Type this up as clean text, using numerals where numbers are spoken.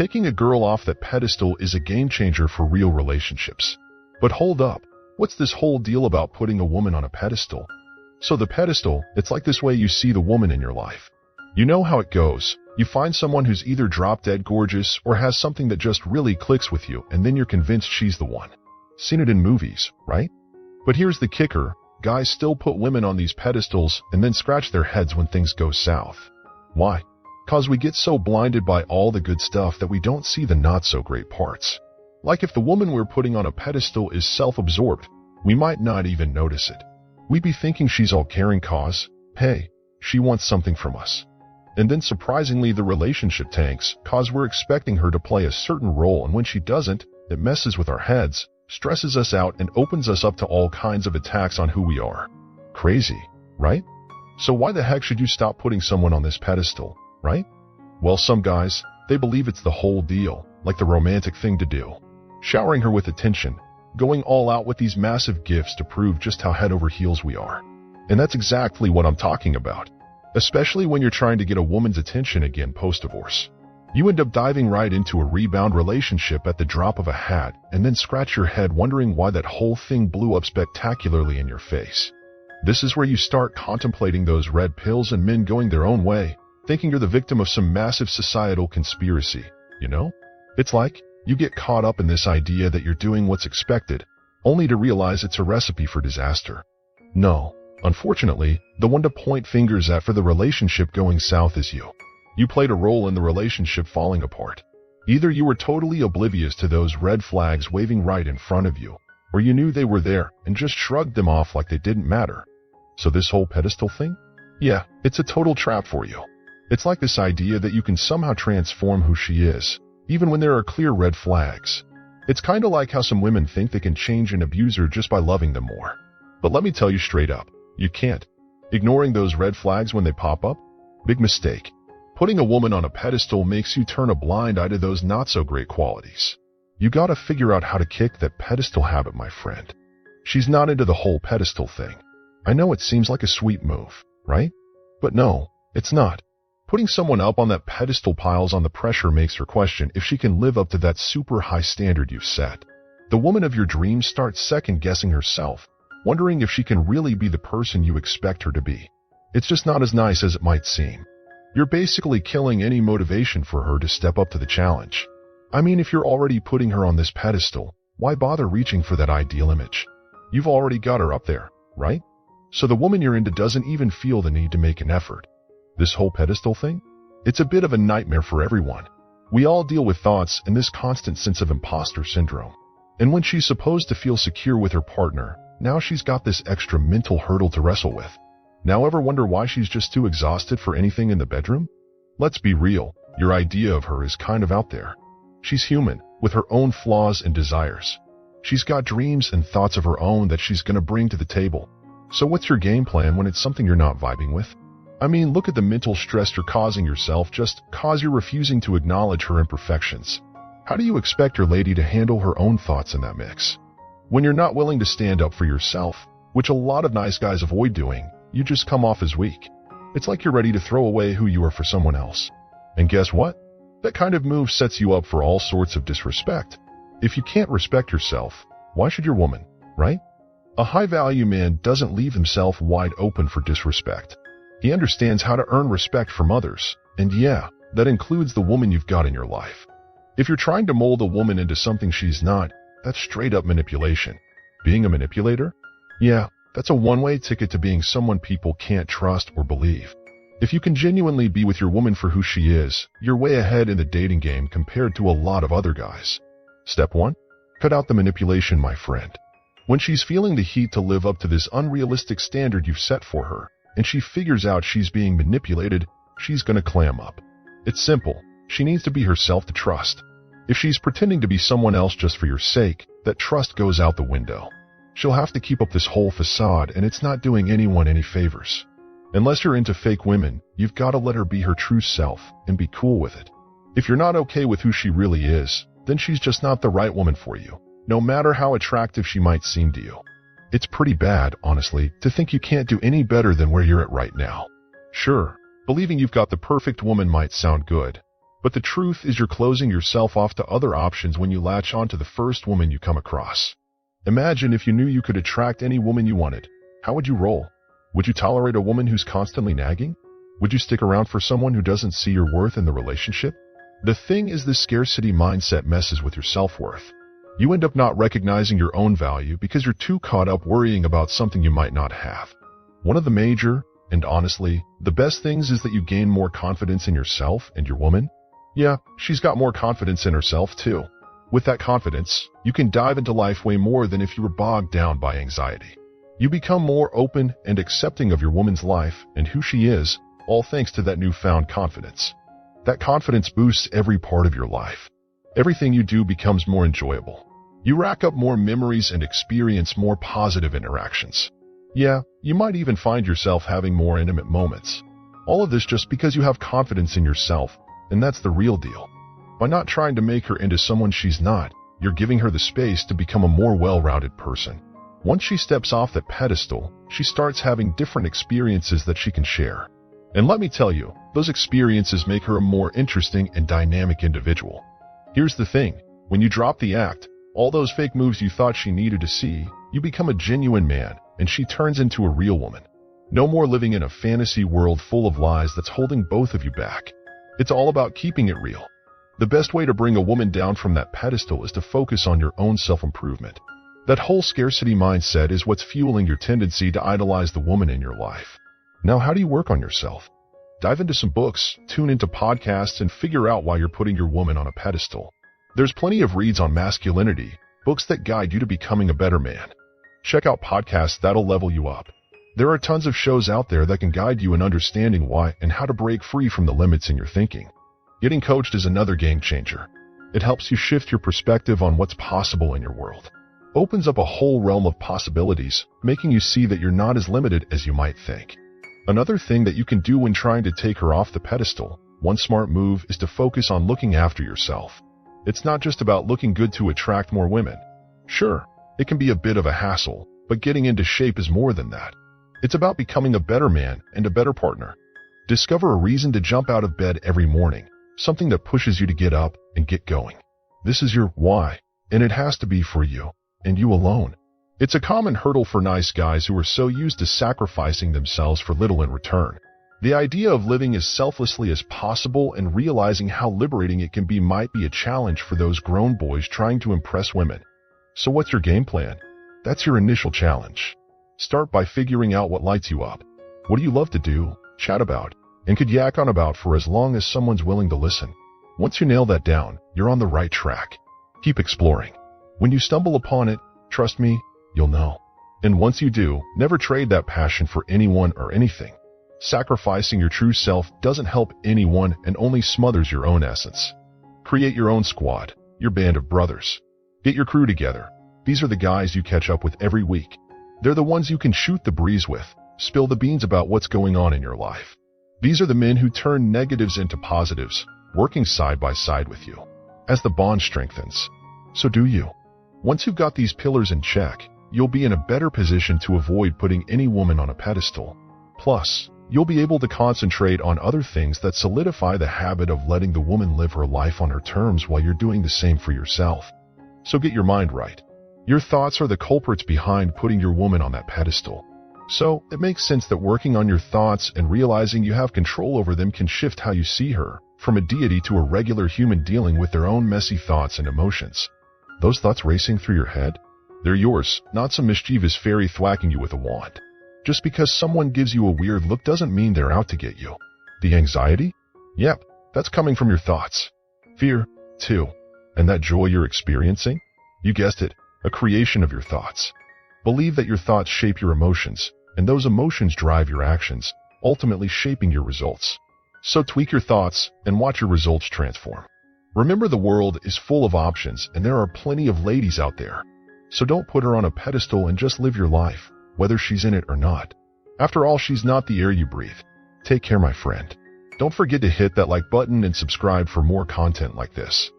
Taking a girl off that pedestal is a game changer for real relationships. But hold up, what's this whole deal about putting a woman on a pedestal? So the pedestal, it's like this way you see the woman in your life. You know how it goes. You find someone who's either drop-dead gorgeous or has something that just really clicks with you, and then you're convinced she's the one. Seen it in movies, right? But here's the kicker. Guys still put women on these pedestals and then scratch their heads when things go south. Why? 'Cause we get so blinded by all the good stuff that we don't see the not-so-great parts. Like if the woman we're putting on a pedestal is self-absorbed, we might not even notice it. We'd be thinking she's all caring 'cause, hey, she wants something from us. And then surprisingly the relationship tanks 'cause we're expecting her to play a certain role, and when she doesn't, it messes with our heads, stresses us out, and opens us up to all kinds of attacks on who we are. Crazy, right? So why the heck should you stop putting someone on this pedestal, right? Well, some guys, they believe it's the whole deal, like the romantic thing to do. Showering her with attention, going all out with these massive gifts to prove just how head over heels we are. And that's exactly what I'm talking about. Especially when you're trying to get a woman's attention again post-divorce. You end up diving right into a rebound relationship at the drop of a hat and then scratch your head wondering why that whole thing blew up spectacularly in your face. This is where you start contemplating those red pills and men going their own way, thinking you're the victim of some massive societal conspiracy, you know? It's like you get caught up in this idea that you're doing what's expected, only to realize it's a recipe for disaster. No, unfortunately, the one to point fingers at for the relationship going south is you. You played a role in the relationship falling apart. Either you were totally oblivious to those red flags waving right in front of you, or you knew they were there and just shrugged them off like they didn't matter. So this whole pedestal thing? Yeah, it's a total trap for you. It's like this idea that you can somehow transform who she is, even when there are clear red flags. It's kinda like how some women think they can change an abuser just by loving them more. But let me tell you straight up, you can't. Ignoring those red flags when they pop up? Big mistake. Putting a woman on a pedestal makes you turn a blind eye to those not-so-great qualities. You gotta figure out how to kick that pedestal habit, my friend. She's not into the whole pedestal thing. I know it seems like a sweet move, right? But no, it's not. Putting someone up on that pedestal piles on the pressure, makes her question if she can live up to that super high standard you've set. The woman of your dreams starts second-guessing herself, wondering if she can really be the person you expect her to be. It's just not as nice as it might seem. You're basically killing any motivation for her to step up to the challenge. I mean, if you're already putting her on this pedestal, why bother reaching for that ideal image? You've already got her up there, right? So the woman you're into doesn't even feel the need to make an effort. This whole pedestal thing? It's a bit of a nightmare for everyone. We all deal with thoughts and this constant sense of imposter syndrome. And when she's supposed to feel secure with her partner, now she's got this extra mental hurdle to wrestle with. Now ever wonder why she's just too exhausted for anything in the bedroom? Let's be real, your idea of her is kind of out there. She's human, with her own flaws and desires. She's got dreams and thoughts of her own that she's gonna bring to the table. So what's your game plan when it's something you're not vibing with? I mean, look at the mental stress you're causing yourself just cause you're refusing to acknowledge her imperfections. How do you expect your lady to handle her own thoughts in that mix? When you're not willing to stand up for yourself, which a lot of nice guys avoid doing, you just come off as weak. It's like you're ready to throw away who you are for someone else. And guess what? That kind of move sets you up for all sorts of disrespect. If you can't respect yourself, why should your woman, right? A high-value man doesn't leave himself wide open for disrespect. He understands how to earn respect from others, and yeah, that includes the woman you've got in your life. If you're trying to mold a woman into something she's not, that's straight-up manipulation. Being a manipulator? Yeah, that's a one-way ticket to being someone people can't trust or believe. If you can genuinely be with your woman for who she is, you're way ahead in the dating game compared to a lot of other guys. Step 1. Cut out the manipulation, my friend. When she's feeling the heat to live up to this unrealistic standard you've set for her, and she figures out she's being manipulated, she's gonna clam up. It's simple. She needs to be herself to trust. If she's pretending to be someone else just for your sake, that trust goes out the window. She'll have to keep up this whole facade, and it's not doing anyone any favors. Unless you're into fake women, you've got to let her be her true self and be cool with it. If you're not okay with who she really is, then she's just not the right woman for you, no matter how attractive she might seem to you. It's pretty bad, honestly, to think you can't do any better than where you're at right now. Sure, believing you've got the perfect woman might sound good, But the truth is you're closing yourself off to other options when you latch onto the first woman you come across. Imagine if you knew you could attract any woman you wanted. How would you roll? Would you tolerate a woman who's constantly nagging? Would you stick around for someone who doesn't see your worth in the relationship? The thing is, this scarcity mindset messes with your self-worth. You end up not recognizing your own value because you're too caught up worrying about something you might not have. One of the major, and honestly, the best things is that you gain more confidence in yourself and your woman. Yeah, she's got more confidence in herself too. With that confidence, you can dive into life way more than if you were bogged down by anxiety. You become more open and accepting of your woman's life and who she is, all thanks to that newfound confidence. That confidence boosts every part of your life. Everything you do becomes more enjoyable. You rack up more memories and experience more positive interactions. Yeah, you might even find yourself having more intimate moments. All of this just because you have confidence in yourself, and that's the real deal. By not trying to make her into someone she's not, you're giving her the space to become a more well-rounded person. Once she steps off that pedestal, she starts having different experiences that she can share. And let me tell you, those experiences make her a more interesting and dynamic individual. Here's the thing, when you drop the act, all those fake moves you thought she needed to see, you become a genuine man, and she turns into a real woman. No more living in a fantasy world full of lies that's holding both of you back. It's all about keeping it real. The best way to bring a woman down from that pedestal is to focus on your own self-improvement. That whole scarcity mindset is what's fueling your tendency to idolize the woman in your life. Now, how do you work on yourself? Dive into some books, tune into podcasts, and figure out why you're putting your woman on a pedestal. There's plenty of reads on masculinity, books that guide you to becoming a better man. Check out podcasts that'll level you up. There are tons of shows out there that can guide you in understanding why and how to break free from the limits in your thinking. Getting coached is another game changer. It helps you shift your perspective on what's possible in your world. Opens up a whole realm of possibilities, making you see that you're not as limited as you might think. Another thing that you can do when trying to take her off the pedestal, one smart move is to focus on looking after yourself. It's not just about looking good to attract more women. Sure, it can be a bit of a hassle, but getting into shape is more than that. It's about becoming a better man and a better partner. Discover a reason to jump out of bed every morning, something that pushes you to get up and get going. This is your why, and it has to be for you, and you alone. It's a common hurdle for nice guys who are so used to sacrificing themselves for little in return. The idea of living as selflessly as possible and realizing how liberating it can be might be a challenge for those grown boys trying to impress women. So what's your game plan? That's your initial challenge. Start by figuring out what lights you up. What do you love to do, chat about, and could yak on about for as long as someone's willing to listen? Once you nail that down, you're on the right track. Keep exploring. When you stumble upon it, trust me, you'll know. And once you do, never trade that passion for anyone or anything. Sacrificing your true self doesn't help anyone and only smothers your own essence. Create your own squad, your band of brothers. Get your crew together. These are the guys you catch up with every week. They're the ones you can shoot the breeze with, spill the beans about what's going on in your life. These are the men who turn negatives into positives, working side by side with you, as the bond strengthens. So do you. Once you've got these pillars in check, you'll be in a better position to avoid putting any woman on a pedestal. Plus, you'll be able to concentrate on other things that solidify the habit of letting the woman live her life on her terms while you're doing the same for yourself. So get your mind right. Your thoughts are the culprits behind putting your woman on that pedestal. So, it makes sense that working on your thoughts and realizing you have control over them can shift how you see her, from a deity to a regular human dealing with their own messy thoughts and emotions. Those thoughts racing through your head? They're yours, not some mischievous fairy thwacking you with a wand. Just because someone gives you a weird look doesn't mean they're out to get you. The anxiety? Yep, that's coming from your thoughts. Fear, too. And that joy you're experiencing? You guessed it, a creation of your thoughts. Believe that your thoughts shape your emotions, and those emotions drive your actions, ultimately shaping your results. So tweak your thoughts and watch your results transform. Remember, the world is full of options, and there are plenty of ladies out there. So don't put her on a pedestal and just live your life, whether she's in it or not. After all, she's not the air you breathe. Take care, my friend. Don't forget to hit that like button and subscribe for more content like this.